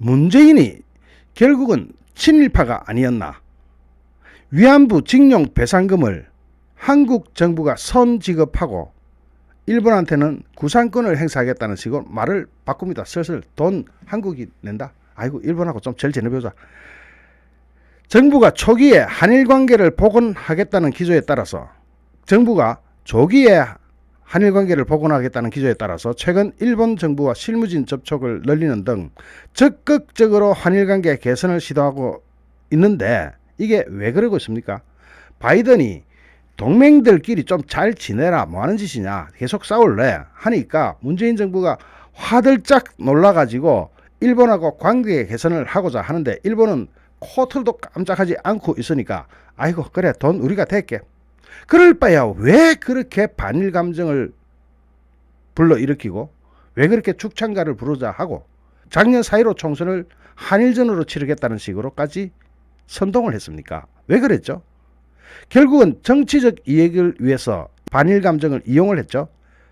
문재인이 결국은 친일파가 아니었나. 위안부 징용 배상금을 한국 정부가 선지급하고 일본한테는 구상권을 행사하겠다는 식으로 말을 바꿉니다. 슬슬 돈 한국이 낸다. 아이고 일본하고 좀 잘 지내보자. 정부가 초기에 한일 관계를 복원하겠다는 기조에 따라서 최근 일본 정부와 실무진 접촉을 늘리는 등 적극적으로 한일 관계 개선을 시도하고 있는데 이게 왜 그러고 있습니까? 바이든이 동맹들끼리 좀 잘 지내라 뭐 하는 짓이냐 계속 싸울래 하니까 문재인 정부가 화들짝 놀라가지고 일본하고 관계 개선을 하고자 하는데 일본은 코틀도 깜짝하지 않고 있으니까 아이고 그래 돈 우리가 댈게. 그럴 바야 왜 그렇게 반일 감정을 불러일으키고 왜 그렇게 죽창가를 부르자 하고 작년 4.15 총선을 한일전으로 치르겠다는 식으로까지 선동을 했습니까? 왜 그랬죠? 결국은 정치적 이익을 위해서 반일 감정을 이용을 했죠.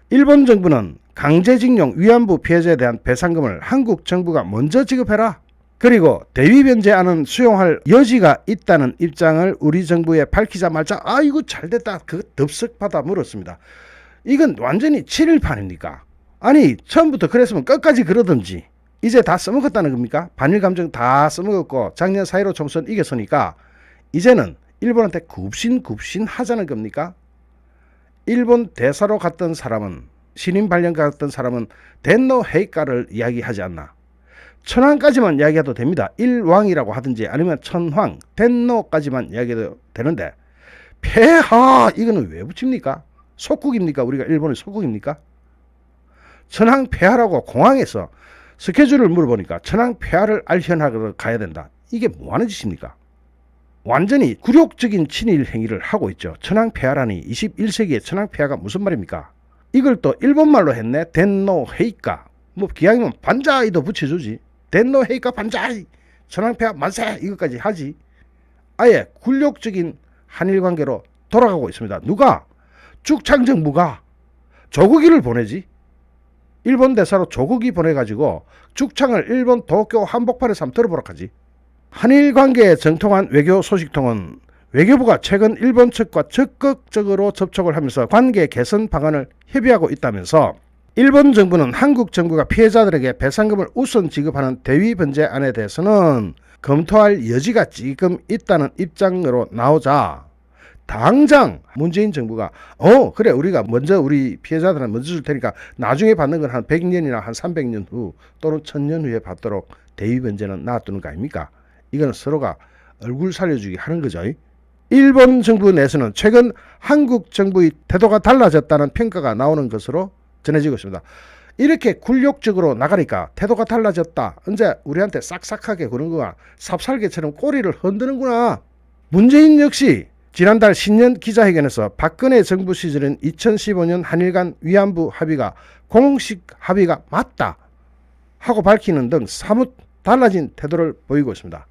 일본 정부는 강제징용 위안부 피해자에 대한 배상금을 한국 정부가 먼저 지급해라. 그리고 대위변제안은 수용할 여지가 있다는 입장을 우리 정부에 밝히자마자 아이고 잘됐다 그 덥석 받아 물었습니다. 이건 완전히 친일파입니까? 아니 처음부터 그랬으면 끝까지 그러든지 이제 다 써먹었다는 겁니까? 반일 감정 다 써먹었고 작년 4.15 총선 이겼으니까 이제는 일본한테 굽신 하자는 겁니까? 일본 대사로 갔던 사람은 신임 발령가 갔던 사람은 덴노 헤이카를 이야기하지 않나. 천황까지만 이야기해도 됩니다. 일왕이라고 하든지 아니면 천황, 덴노까지만 이야기해도 되는데 폐하 이거는 왜 붙입니까? 속국입니까? 우리가 일본의 속국입니까? 천황 폐하라고 공항에서 스케줄을 물어보니까 천황 폐하를 알현하러 가야 된다. 이게 뭐하는 짓입니까? 완전히 굴욕적인 친일 행위를 하고 있죠. 천황 폐하라니 21세기의 천황 폐하가 무슨 말입니까? 이걸 또 일본말로 했네. 덴노 헤이카. 뭐 기왕이면 반자이도 붙여주지. 덴노 헤이카 반자이. 천황 폐하 만세 이것까지 하지. 아예 굴욕적인 한일 관계로 돌아가고 있습니다. 누가? 죽창 정부가 조국이를 보내지. 일본 대사로 조국이 보내가지고 죽창을 일본 도쿄 한복판에서 한번 들어보라 하지. 한일 관계에 정통한 외교 소식통은 외교부가 최근 일본 측과 적극적으로 접촉을 하면서 관계 개선 방안을 협의하고 있다면서 일본 정부는 한국 정부가 피해자들에게 배상금을 우선 지급하는 대위변제안에 대해서는 검토할 여지가 지금 있다는 입장으로 나오자 당장 문재인 정부가 그래 우리가 먼저 우리 피해자들한테 먼저 줄 테니까 나중에 받는 건 한 100년이나 한 300년 후 또는 1000년 후에 받도록 대위변제는 놔두는 거 아닙니까? 이건 서로가 얼굴 살려주기 하는 거죠. 일본 정부 내에서는 최근 한국 정부의 태도가 달라졌다는 평가가 나오는 것으로 전해지고 있습니다. 이렇게 굴욕적으로 나가니까 태도가 달라졌다. 이제 우리한테 싹싹하게 구는구나. 삽살개처럼 꼬리를 흔드는구나. 문재인 역시 지난달 신년 기자회견에서 박근혜 정부 시절인 2015년 한일 간 위안부 합의가 공식 합의가 맞다 하고 밝히는 등 사뭇 달라진 태도를 보이고 있습니다.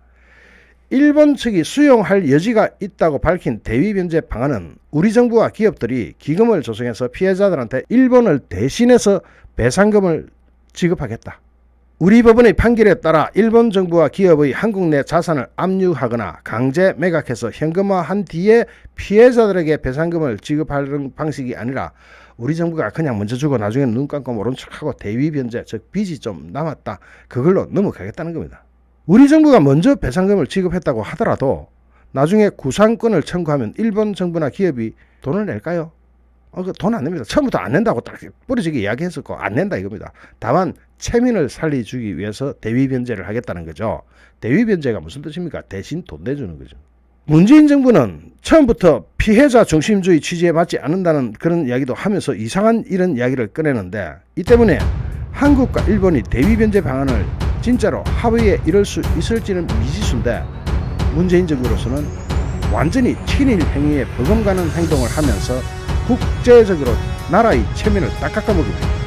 일본 측이 수용할 여지가 있다고 밝힌 대위변제 방안은 우리 정부와 기업들이 기금을 조성해서 피해자들한테 일본을 대신해서 배상금을 지급하겠다. 우리 법원의 판결에 따라 일본 정부와 기업의 한국 내 자산을 압류하거나 강제 매각해서 현금화한 뒤에 피해자들에게 배상금을 지급하는 방식이 아니라 우리 정부가 그냥 먼저 주고 나중에 눈 감고 모른 척하고 대위변제 즉 빚이 좀 남았다. 그걸로 넘어가겠다는 겁니다. 우리 정부가 먼저 배상금을 지급했다고 하더라도 나중에 구상권을 청구하면 일본 정부나 기업이 돈을 낼까요? 돈 안 냅니다. 처음부터 안 낸다고 딱 뿌리지게 이야기했었고 안 낸다 이겁니다. 다만 체민을 살려주기 위해서 대위변제를 하겠다는 거죠. 대위변제가 무슨 뜻입니까? 대신 돈 내주는 거죠. 문재인 정부는 처음부터 피해자 중심주의 취지에 맞지 않는다는 그런 이야기도 하면서 이상한 이런 이야기를 꺼내는데 이 때문에 한국과 일본이 대위변제 방안을 진짜로 합의에 이를 수 있을지는 미지수인데 문재인 정부로서는 완전히 친일 행위에 버금가는 행동을 하면서 국제적으로 나라의 체면을 딱 깎아먹습니다.